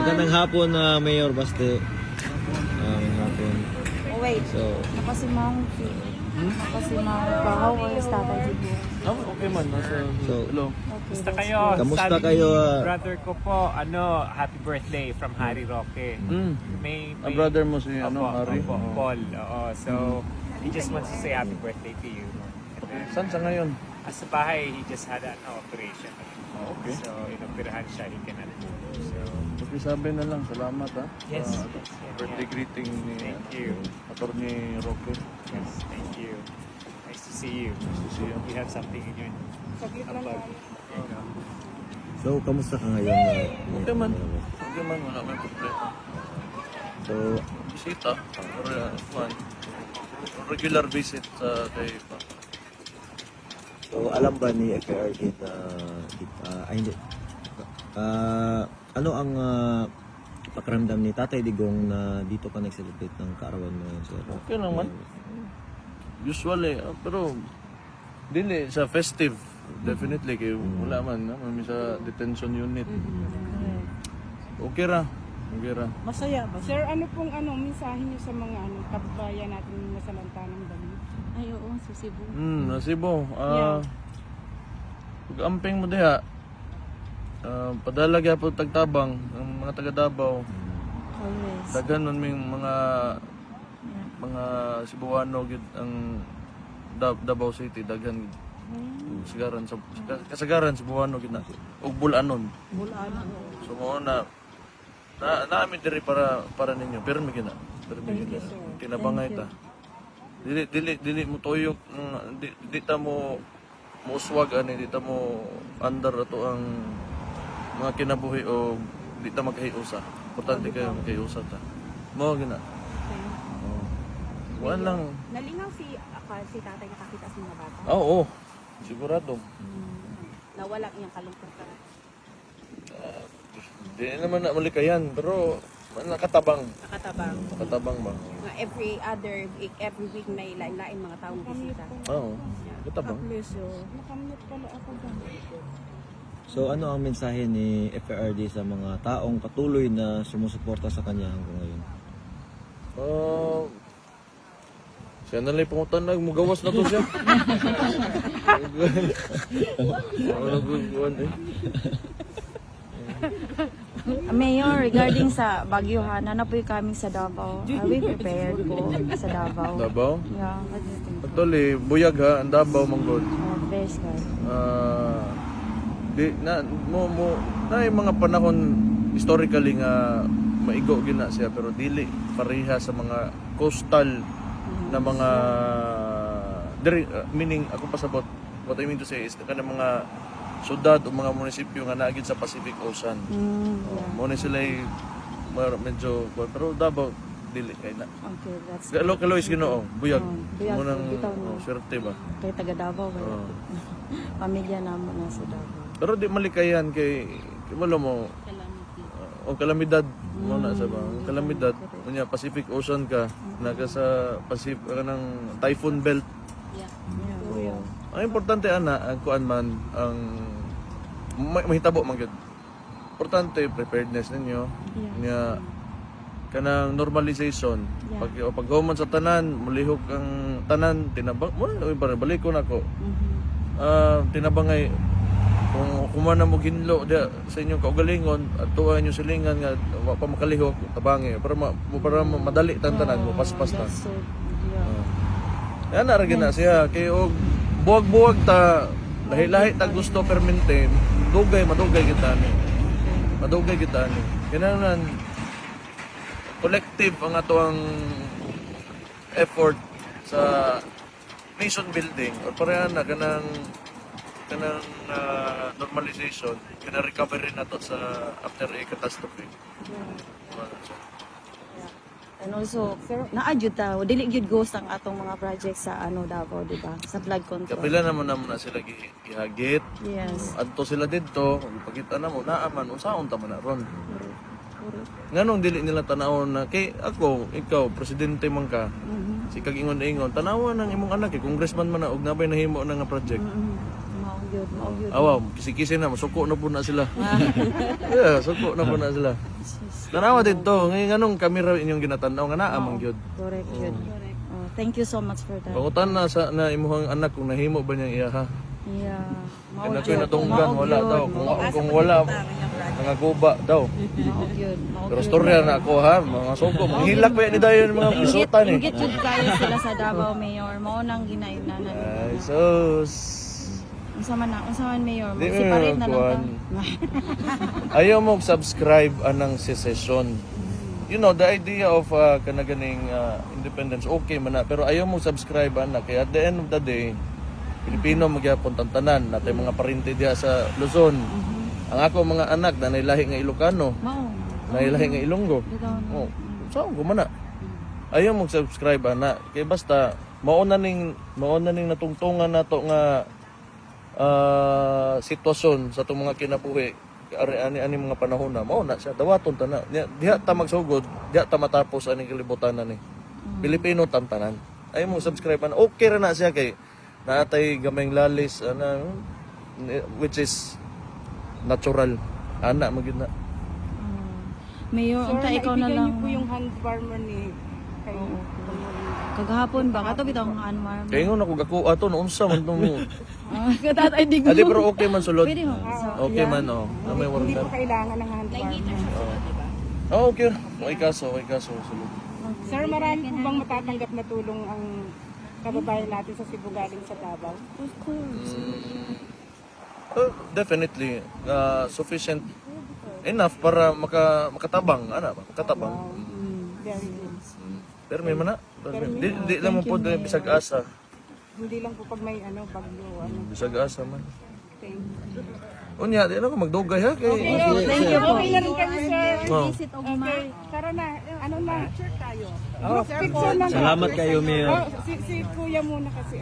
Magandang hapon, Mayor Baste. Magandang hapon. Oh, wait. So, Nakasimang Nakasimang ka. How was Tatay Dibo? Okay man. Hello. Okay, Kamusta that's kayo? good. Kamusta Sabi kayo, ni brother ko po, happy birthday from Harry Roque. May Brother mo si Harry? Opo, Paul. Oo. So, he just wants to say happy birthday to you. Saan sa ngayon? Sa bahay, he just had an operation. Okay. So, inoperahan siya, he cannot move. So, Pakisabi na lang. Salamat ha. yes. Sa birthday greeting ni Thank you. Attorney Roque. Yes, thank you. Nice to see you. Nice to see you. You have something in your bag. There you go. so kamusta ka ngayon? Okay man. Okay man. Wala may problema. So, Bisita. Or fun. Regular visit sa kay pa. so alam ba ni FARD na hindi. Ano ang pakiramdam ni Tatay Digong na dito ka nag-celebrate ng kaarawan mo ngayon, sir? Okay naman. Usually, pero dili sa festive. Definitely kay wala man may sa detention unit. Okay ra. Okay ra. Masaya ba? Sir, ano pong mensahe niyo sa mga kababayan natin na nasalanta ng dami? Ay, oo, sa Cebu. Nasibo. Pag-amping mo diha. Padala gyapon tagtabang ang mga taga Davao. Always. Daghan nun may mga Cebuano gid ang Davao City daghan gid. Kasagaran Cebuano gid na ug Bulanon. Bulano. So mo na namin diri para ninyo pero may gina. Pero may gina. Kinabangay ta. Dili mo tuyok di ta mo muswag ani di ta mo under ato ang mga kinabuhi o di ta magkahiusa. Importante kayo magkahiusa ta. Mo gina. Wala lang. Nalingaw si tatay nakakita sa mga bata. Oo. Sigurado. Nawala niyang kalungkutan. Di naman na malikayan pero nakatabang. Nakatabang. Ba? Nga every week may lain-lain mga taong bisita. Oo. Nakatabang. Nakamute pala ako ba? So, ano ang mensahe ni FARD sa mga taong patuloy na sumusuporta sa kanya hanggang ngayon? Siya na lang pangutan na, mugawas na to siya. Mayor, regarding sa Baguio Hana, na po kami sa Davao. Are we prepared po sa Davao? Davao? Yeah, what do you think? Actually, buyag ha, ang Davao, manggod. Best guy. Na yung mga panahon historically nga maigo gina siya pero dili pareha sa mga coastal na mga meaning ako pasabot what I mean to say is kana mga syudad o mga munisipyo nga naagid sa Pacific Ocean. Mo ni sila medyo pero Davao dili kay na. Okay, that's Kalois Ginoo, buyag. buyag, Mo nang bitaw na. swerte ba. kay taga Davao. Pamilya naman na sa Davao. Pero di malikayan kay wala mo o kalamidad mo na sa ba kalamidad unya Pacific Ocean ka naga sa Pacific kanang typhoon belt. Yeah. Ang importante ana ang kuan man ang mahitabo man gyud. Importante preparedness ninyo nya kanang normalization pag human sa tanan mulihok ang tanan tinabang mo balik ko nako tinabangay kung kumana mo ginlo sa inyong kaugalingon at tuwa inyong silingan nga wa pa makalihok tabangi para madali tantanan mo paspas na. So, yeah. Yan na rin na siya kay og buwag-buwag ta lahi-lahi ta gusto permente madugay kita ni. Madugay kita ni. Kinahanglan collective ang atoang effort sa nation building or pareha na kanang normalization, recovery na to sa after a catastrophe. And also, na-adjud ta, dili gyud ghost ang atong mga projects sa Davao, di ba? Sa flood control. Kapila naman na sila gihagit. Yes. Adto sila dito, pagkita na mo, naaman, unsaon ta man na ron. Nganong dili nila tanawon na, kay ako, ikaw, presidente man ka, si kag-ingon-ingon, tanawan ng imong anak, congressman man na, og nabay nahimo na nga project. Maugyod. Awaw, kisi-kisi na, masuko na po na sila. Yeah, suko na po na sila. Tanawa dito, ngayon anong kamera inyong ginatanaw nga naa man gyud. Correct yun. Oh, thank you so much for that. Pangutan na sa na imuhang anak kung nahimo ba niyang iya ha. Yeah. Kana ko'y natunggan wala daw. Kung wala nangaguba daw. Maog yun. Pero storya na ako ha, mga suko, manghilak pa yan ni dayon mga pisutan eh. Ingit yun kayo sila sa Davao Mayor. Mao nang ginaiunanan. Ay, sus. Unsa man Mayor? Di mo Separate na lang kuwan. ta. Ayaw mo subscribe anang secession. You know, the idea of kanaganing independence, okay man na. Pero ayaw mo subscribe anak. Kaya at the end of the day, Pilipino magyapon tantanan. Natay mga parinti diha sa Luzon. Ang ako mga anak na nailahi nga Ilocano, Mao. nailahi nga Ilonggo. Oh, saan ko man na? Ayaw mo subscribe anak. Kaya basta, mauna ning natungtungan nato nga sitwasyon sa itong mga kinabuhi ani mga panahon na mao na siya dawaton ta na diha ta magsugod diha ta matapos ani kalibutan na ni Pilipino tantanan ay mo subscribe na okay ra na siya kay naatay gamayng lalis ana which is natural ana magid na Mayor, unta ikaw na naibigay lang. niyo po yung hand warmer ni kay Kagahapon ba? Kato bitaw ang anwar. kay ngon ako gako ato no unsa man tong Katatay di ko. adi pero okay man sulod Pwede mo. okay man oh na may hindi warta po kailangan ng hand warmer. oh okay okay kaso sulod. Sir, marami po bang matatanggap na tulong ang kababayan natin sa Cebu galing sa Davao? Of course. Definitely sufficient enough para makatabang makatabang Very good. pero may mana di lang mo po bisag asa Hindi lang po pag may bagyo. bisag asa man Thank you. unya di na ko magdugay ha kay Thank you po. Okay na rin kami, sir. oh. Okay. Tara na. Ano na? Picture tayo. Group picture na. Salamat kayo, Mayor. Si Kuya muna kasi.